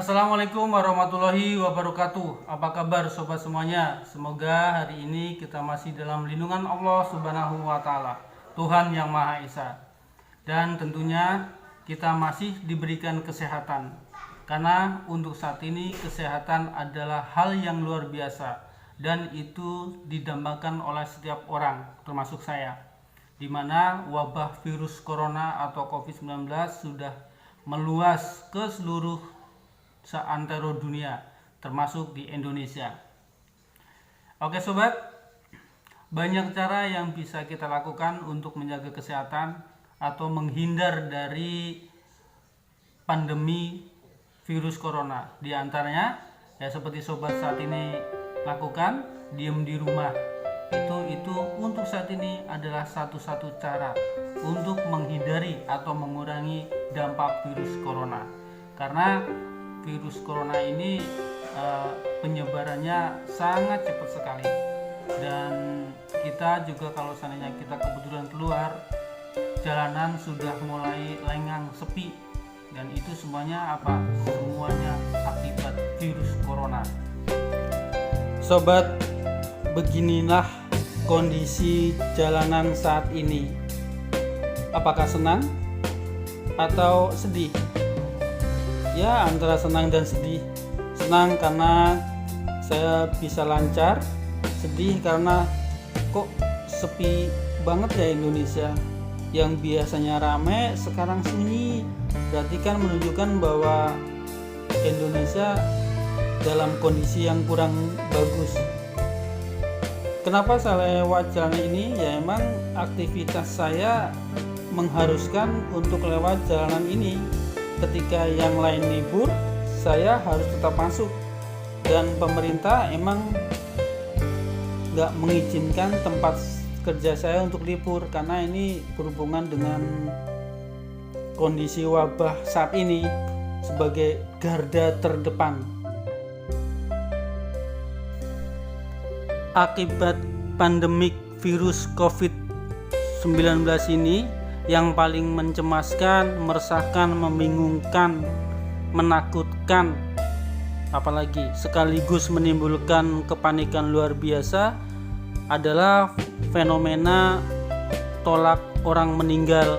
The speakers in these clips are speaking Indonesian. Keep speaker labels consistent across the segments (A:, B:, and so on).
A: Assalamualaikum warahmatullahi wabarakatuh. Apa kabar sobat semuanya? Semoga hari ini kita masih dalam lindungan Allah Subhanahu wa taala, Tuhan yang Maha Esa. Dan tentunya kita masih diberikan kesehatan. Karena untuk saat ini kesehatan adalah hal yang luar biasa dan itu didambakan oleh setiap orang, termasuk saya. Di mana wabah virus corona atau COVID-19 sudah meluas ke seluruh seantero dunia, termasuk di Indonesia. Oke sobat, banyak cara yang bisa kita lakukan untuk menjaga kesehatan atau menghindar dari pandemi virus corona. Di antaranya ya seperti sobat saat ini lakukan, diam di rumah. Itu untuk saat ini adalah satu-satu cara untuk menghindari atau mengurangi dampak virus corona. Karena virus corona ini penyebarannya sangat cepat sekali, dan kita juga kalau seandainya kita kebetulan keluar, jalanan sudah mulai lengang sepi, dan itu semuanya apa? Semuanya akibat virus corona. Sobat, beginilah kondisi jalanan saat ini. Apakah senang atau sedih? Ya, antara senang dan sedih. Senang karena saya bisa lancar, sedih karena kok sepi banget ya Indonesia. Yang biasanya rame sekarang sunyi. Berarti kan menunjukkan bahwa Indonesia dalam kondisi yang kurang bagus. Kenapa saya lewat jalan ini? Ya emang aktivitas saya mengharuskan untuk lewat jalanan ini. Ketika yang lain libur, saya harus tetap masuk, dan pemerintah emang nggak mengizinkan tempat kerja saya untuk libur karena ini berhubungan dengan kondisi wabah saat ini sebagai garda terdepan. Akibat pandemik virus COVID-19 ini, yang paling mencemaskan, meresahkan, membingungkan, menakutkan, apalagi sekaligus menimbulkan kepanikan luar biasa adalah fenomena tolak orang meninggal.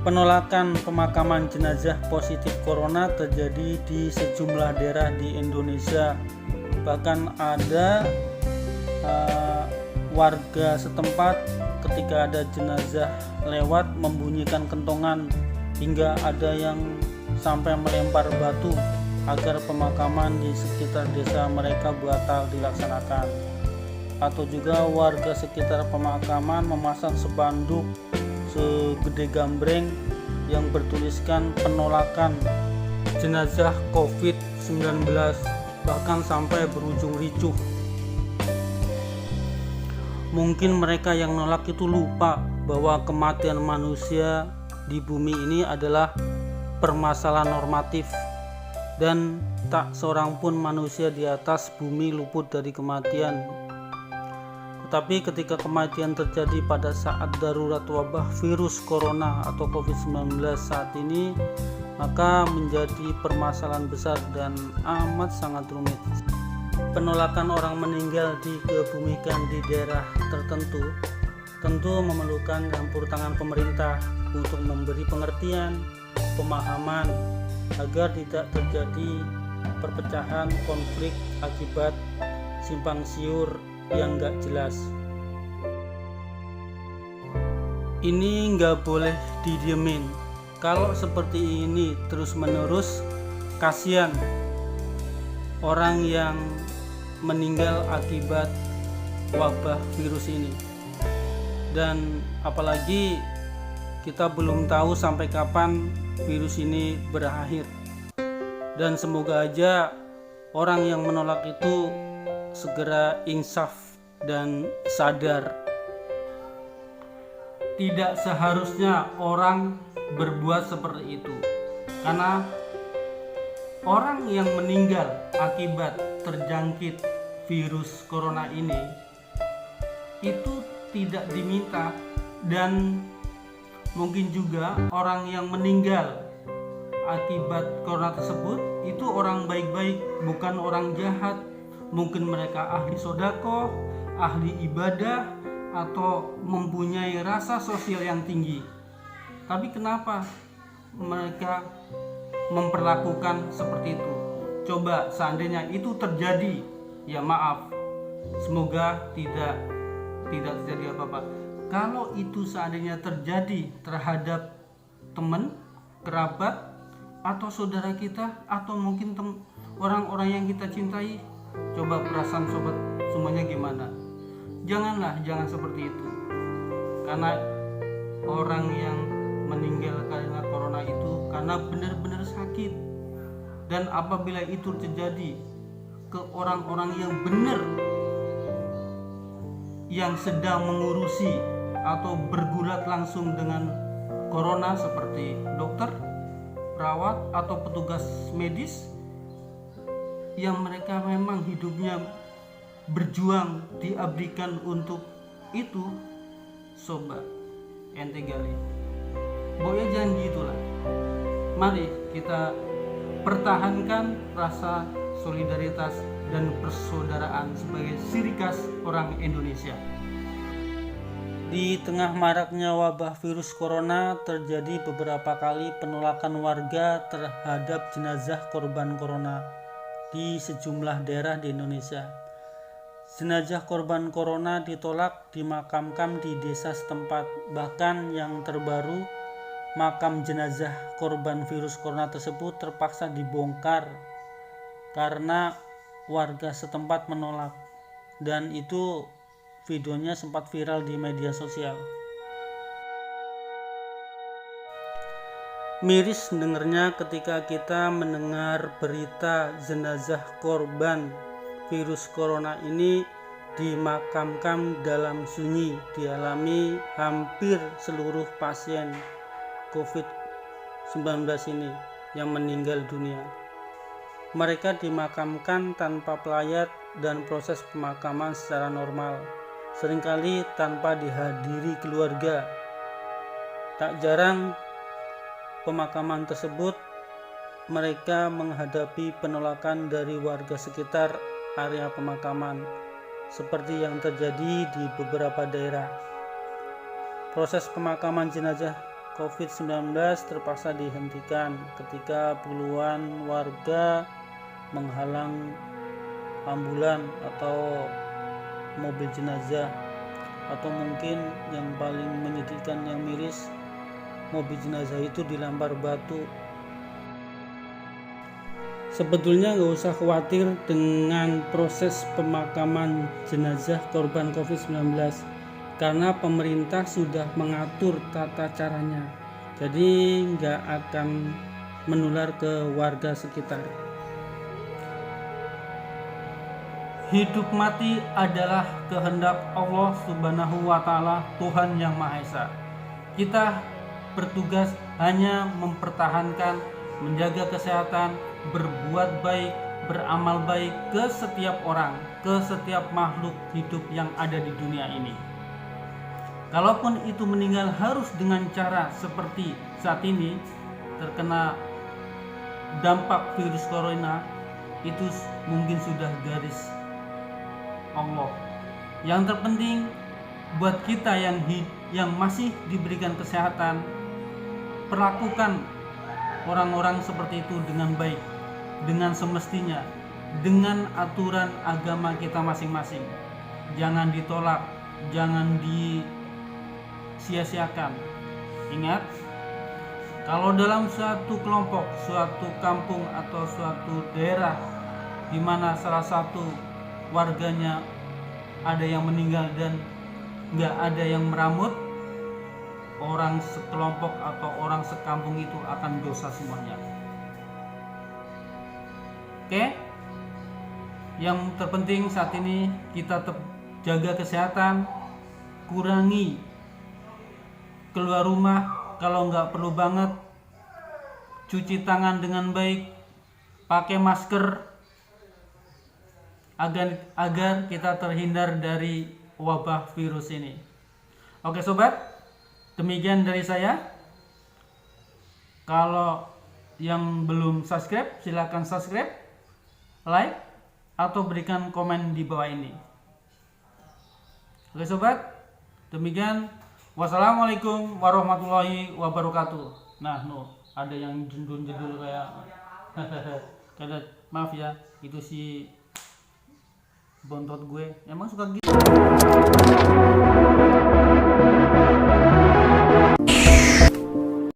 A: Penolakan pemakaman jenazah positif corona terjadi di sejumlah daerah di Indonesia. Bahkan ada warga setempat ketika ada jenazah lewat membunyikan kentongan, hingga ada yang sampai melempar batu agar pemakaman di sekitar desa mereka batal dilaksanakan. Atau juga warga sekitar pemakaman memasang spanduk segede gambreng yang bertuliskan penolakan jenazah COVID-19, bahkan sampai berujung ricuh. Mungkin mereka yang nolak itu lupa bahwa kematian manusia di bumi ini adalah permasalahan normatif, dan tak seorang pun manusia di atas bumi luput dari kematian. Tetapi ketika kematian terjadi pada saat darurat wabah virus corona atau COVID-19 saat ini, maka menjadi permasalahan besar dan amat sangat rumit. Penolakan orang meninggal dikebumikan di daerah tertentu tentu memerlukan campur tangan pemerintah untuk memberi pengertian, pemahaman agar tidak terjadi perpecahan, konflik akibat simpang siur yang gak jelas. Ini gak boleh didiemin. Kalau seperti ini terus menerus, kasihan orang yang meninggal akibat wabah virus ini. Dan apalagi kita belum tahu sampai kapan virus ini berakhir. Dan semoga aja orang yang menolak itu segera insaf dan sadar. Tidak seharusnya orang berbuat seperti itu, karena orang yang meninggal akibat terjangkit virus corona ini itu tidak diminta, dan mungkin juga orang yang meninggal akibat corona tersebut itu orang baik-baik, bukan orang jahat. Mungkin mereka ahli sodako, ahli ibadah, atau mempunyai rasa sosial yang tinggi. Tapi kenapa mereka memperlakukan seperti itu? Coba seandainya itu terjadi, ya maaf, semoga tidak terjadi apa-apa. Kalau itu seandainya terjadi terhadap teman, kerabat, atau saudara kita, atau mungkin orang-orang yang kita cintai, coba perasaan sobat semuanya gimana? Jangan seperti itu. Karena orang yang meninggal karena corona itu karena benar-benar sakit. Dan apabila itu terjadi ke orang-orang yang benar, yang sedang mengurusi atau bergulat langsung dengan corona seperti dokter, perawat, atau petugas medis yang mereka memang hidupnya berjuang diabdikan untuk itu, sobat ente gali. Pokoknya jangan gitulah. Mari kita pertahankan rasa solidaritas dan persaudaraan sebagai ciri khas orang Indonesia. Di tengah maraknya wabah virus corona, terjadi beberapa kali penolakan warga terhadap jenazah korban corona di sejumlah daerah di Indonesia. Jenazah korban corona ditolak dimakamkan di desa setempat. Bahkan yang terbaru, makam jenazah korban virus corona tersebut terpaksa dibongkar karena warga setempat menolak, dan itu videonya sempat viral di media sosial. Miris dengernya ketika kita mendengar berita jenazah korban virus corona ini dimakamkan dalam sunyi, dialami hampir seluruh pasien COVID-19 ini yang meninggal dunia. Mereka dimakamkan tanpa pelayat dan proses pemakaman secara normal, seringkali tanpa dihadiri keluarga. Tak jarang pemakaman tersebut mereka menghadapi penolakan dari warga sekitar area pemakaman, seperti yang terjadi di beberapa daerah. Proses pemakaman jenazah COVID-19 terpaksa dihentikan ketika puluhan warga menghalang ambulan atau mobil jenazah, atau mungkin yang paling menyedihkan, yang miris, mobil jenazah itu dilempar batu. Sebetulnya nggak usah khawatir dengan proses pemakaman jenazah korban COVID-19 karena pemerintah sudah mengatur tata caranya, jadi nggak akan menular ke warga sekitar. Hidup mati adalah kehendak Allah Subhanahu wa Ta'ala, Tuhan Yang Maha Esa. Kita bertugas hanya mempertahankan, menjaga kesehatan, berbuat baik, beramal baik ke setiap orang, ke setiap makhluk hidup yang ada di dunia ini. Kalaupun itu meninggal harus dengan cara seperti saat ini terkena dampak virus corona, itu mungkin sudah garis Allah. Yang terpenting buat kita yang masih diberikan kesehatan, perlakukan orang-orang seperti itu dengan baik, dengan semestinya, dengan aturan agama kita masing-masing. Jangan ditolak, jangan disia-siakan. Ingat, kalau dalam suatu kelompok, suatu kampung atau suatu daerah di mana salah satu warganya ada yang meninggal dan nggak ada yang meramut, orang sekelompok atau orang sekampung itu akan dosa semuanya. Oke? Yang terpenting saat ini kita tetap jaga kesehatan, kurangi keluar rumah kalau nggak perlu banget, cuci tangan dengan baik, pakai masker agar kita terhindar dari wabah virus ini. Oke sobat, demikian dari saya. Kalau yang belum subscribe, silahkan subscribe, like, atau berikan komen di bawah ini. Oke sobat, demikian. Wassalamualaikum warahmatullahi wabarakatuh. Nah, ada yang jendul-jendul kayak maaf ya, itu si bontot gue emang suka gitu.